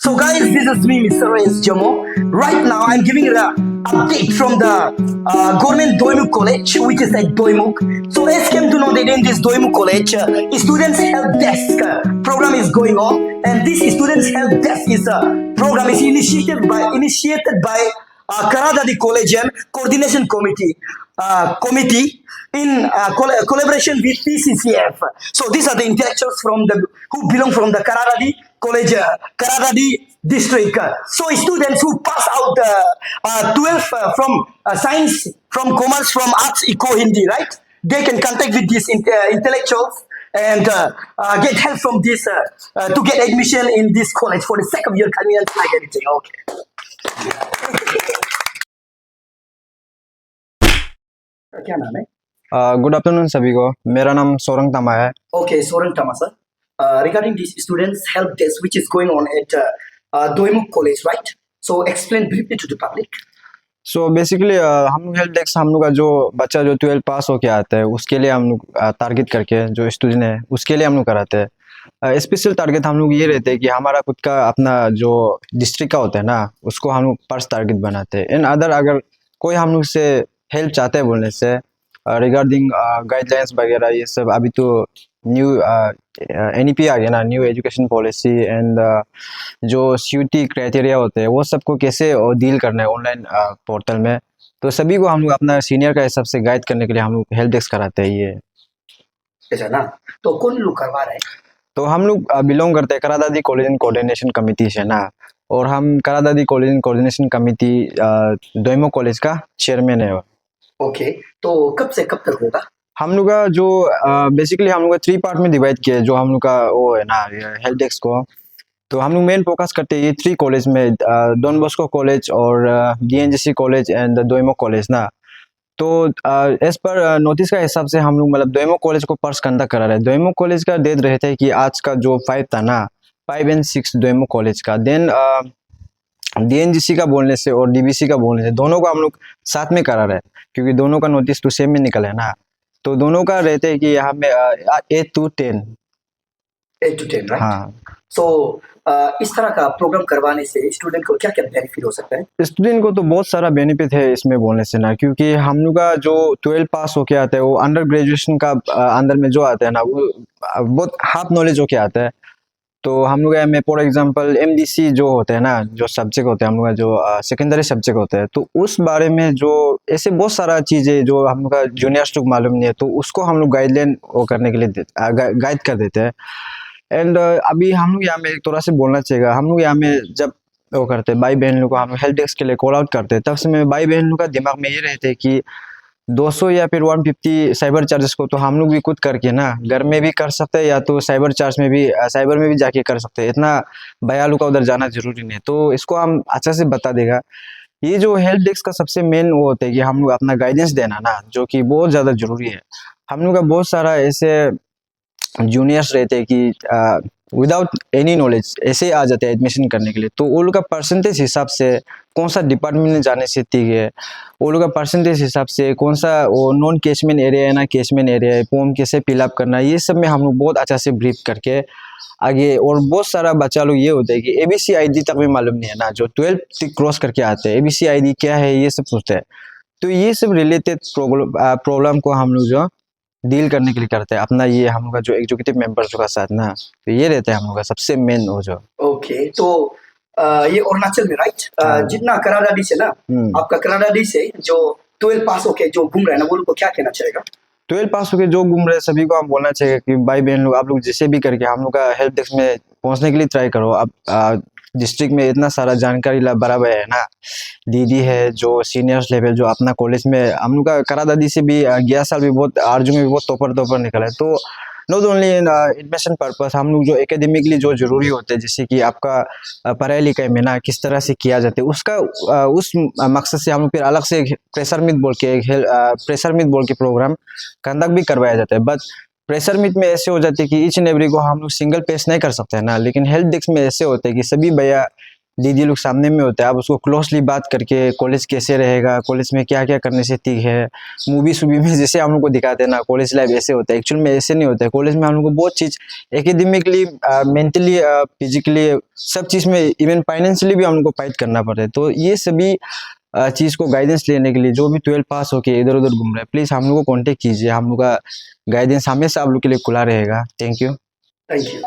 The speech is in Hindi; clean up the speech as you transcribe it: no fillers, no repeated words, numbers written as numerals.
So guys, this is me, Mr. Reyes Jamo. Right now, I'm giving an update from the government Doimuk College, which is at Doimuk. So as came to know that in this Doimuk College, students help desk program is going on, and this students help desk is program is initiated by Karadadi College and Coordination Committee in collaboration with PCCF. So these are the intellectuals from the who belong from the Karadadi College, Karadadi district. So students who pass out 12 from science, from commerce, from arts, eco, Hindi, right? They can contact with these intellectuals and get help from this to get admission in this college for the sake of your convenience, like anything. Okay. क्या नाम है? गुड आफ्टरनून सभी को। मेरा नाम सोरंग तमा है। Okay, Soren Tamasa. Regarding these students help desk which is going on at Doimuk College, right? So explain briefly to the public. So basically हम लोग हेल्प डेस्क हम लोग का जो बच्चा जो 12 पास होके आता है उसके लिए हम लोग टारगेट करके जो स्टूडेंट है उसके लिए हम लोग कराते हैं। स्पेशल टारगेट हम लोग ये रहते हैं कि हमारा खुद का अपना जो डिस्ट्रिक्ट का होता है ना उसको हम लोग पर्स टारगेट बनाते हैं। एंड अदर अगर कोई हम लोग से हेल्प चाहते हैं बोलने से रिगार्डिंग गाइडलाइंस वगैरह ये सब अभी तो न्यू NEP आ गया ना, न्यू एजुकेशन पॉलिसी एंड जो CUT क्राइटेरिया होते हैं वो सबको कैसे डील करना है ऑनलाइन पोर्टल में, तो सभी को हम लोग अपना सीनियर का हिसाब से गाइड करने के लिए हम लोग हेल्प डेस्क कराते हैं। ये ऐसा ना? तो कौन लोग करवा रहे हैं? तो हम लोग बिलोंग करते हैं Karadadi college and coordination committee से ना, और हम Karadadi college and coordination committee Doimukh college का चेयरमैन है। ओके, तो कब से कब तक होगा? हम लोग का जो बेसिकली हम लोग का 3 पार्ट में डिवाइड किया है जो हम लोग का वो है ना हेल्प डेस्क को। तो हम लोग मेन फोकस करते हैं ये 3 कॉलेज में, डॉन बॉस्को कॉलेज और DNGC college and Doimukh college ना। तो एज पर नोटिस का हिसाब से हम लोग मतलब दोईमुख कॉलेज को पर्स कंडक्ट करा रहे हैं। दोईमुख कॉलेज का डेट रहता है कि आज का जो 5 था ना, 5 और 6 दोईमुख कॉलेज का। देन DNGC का बोलने से और DBC का बोलने से दोनों को हम लोग साथ में करा रहे हैं क्योंकि दोनों का नोटिस तो सेम में निकला है ना। तो दोनों का रहते हैं कि यहाँ में 8 to 10 राइट? हाँ। सो इस तरह का प्रोग्राम करवाने से स्टूडेंट को क्या क्या बेनिफिट हो सकता है? स्टूडेंट को तो बहुत सारा बेनिफिट है इसमें बोलने से ना, क्योंकि हम लोग का जो 12 पास होके आता है वो अंडर ग्रेजुएशन का अंदर में जो आता है ना वो बहुत हाफ नॉलेज होके आता है। तो हम लोग में फॉर एग्जांपल MDC जो होते हैं ना, जो सब्जेक्ट होते हैं हम लोग का जो सेकेंडरी सब्जेक्ट होते हैं, तो उस बारे में जो ऐसे बहुत सारा चीज़ें जो हम लोग का जूनियर्स को मालूम नहीं है तो उसको हम लोग गाइडलाइन वो करने के लिए गाइड कर देते हैं। एंड अभी हम लोग यहाँ में थोड़ा सा बोलना चाहिए, हम लोग यहाँ में जब वो करते हैं भाई बहन लोग को हम लोग हेल्प डेस्क के लिए कॉल आउट करते हैं, तब से में भाई बहन लोग का दिमाग में ये रहते हैं कि 200 या फिर 150 साइबर चार्जेस को तो हम लोग भी खुद करके ना घर में भी कर सकते हैं या तो साइबर में भी जाके कर सकते हैं। इतना भैया का उधर जाना जरूरी नहीं है, तो इसको हम अच्छा से बता देगा। ये जो हेल्प डेस्क का सबसे मेन वो होता है कि हम लोग अपना गाइडेंस देना ना, जो कि बहुत ज़्यादा जरूरी है। हम लोग का बहुत सारा ऐसे जूनियर्स रहते हैं कि विदाउट एनी नॉलेज ऐसे आ जाते हैं एडमिशन करने के लिए, तो वो लोग का परसेंटेज हिसाब से कौन सा डिपार्टमेंट में जाने से ठीक है, वो लोग का परसेंटेज हिसाब से कौन सा वो नॉन कैचमेंट एरिया है ना कैचमेंट एरिया है, फॉर्म कैसे फिलअप करना है, ये सब में हम लोग बहुत अच्छा से ब्रीफ करके आगे। और बहुत सारा बच्चा लोग ये होता है कि ABCID तक भी मालूम नहीं है ना, जो 12 क्रॉस करके आते हैं ABCID क्या है ये सब पूछते हैं। तो ये सब रिलेटेड प्रॉब्लम को हम लोग जो डील करने के लिए करते हैं अपना ये हम लोग का जो एग्जीक्यूटिव मेंबर्स का साथ ना, तो ये रहता है हम लोग का सबसे मेन वो जो। ओके, तो ये अरुणाचल में राइट? जितना कराडाडी से ना, आपका कराडाडी से जो 12 पास होके जो घूम रहे हैं ना वो लोग को क्या कहना चाहेगा? 12 पास होके जो घूम रहे हैं सभी को हम बोलना चाहिए कि भाई बहन लोग आप लोग जैसे भी करके हम लोग का हेल्प डेस्क में पहुंचने के लिए ट्राई करो। अब डिस्ट्रिक्ट में इतना सारा जानकारी बराबर है ना, दीदी है जो सीनियर्स लेवल जो अपना कॉलेज में हम लोग का करादादी से भी 11 साल भी बहुत आरजू में भी बहुत टॉपर निकला है। तो not only in admission purpose हम लोग जो एकेडमिकली जो जरूरी होते हैं जैसे कि आपका पढ़ाई लिखाई में ना किस तरह से किया जाता है उसका उस मकसद से हम लोग फिर अलग से प्रेशर मीट बोल के प्रोग्राम कंडक्ट भी करवाया जाता है। बट प्रेशर मीट में ऐसे हो जाते हैं कि ईच एंड एवरी को हम लोग सिंगल पेश नहीं कर सकते हैं ना, लेकिन हेल्प डेस्क में ऐसे होते हैं कि सभी भैया दीदी लोग सामने में होते हैं, आप उसको क्लोजली बात करके कॉलेज कैसे रहेगा, कॉलेज में क्या क्या करने से ठीक है, मूवी सूवी में जैसे हम लोग को दिखाते हैं ना कॉलेज लाइफ ऐसे होता है, एक्चुअल में ऐसे नहीं होता है। कॉलेज में हम लोग को बहुत चीज़ एकेडमिकली, मेंटली, फिजिकली, सब चीज़ में, इवन फाइनेंशियली भी हम लोग को फाइट करना पड़ता है। तो ये सभी चीज़ को गाइडेंस लेने के लिए जो भी 12 पास होके इधर उधर घूम रहे हैं, प्लीज़ हम लोग को कॉन्टेक्ट कीजिए, हम लोग का गाइडेंस हमेशा आप लोग के लिए खुला रहेगा। Thank you. Thank you.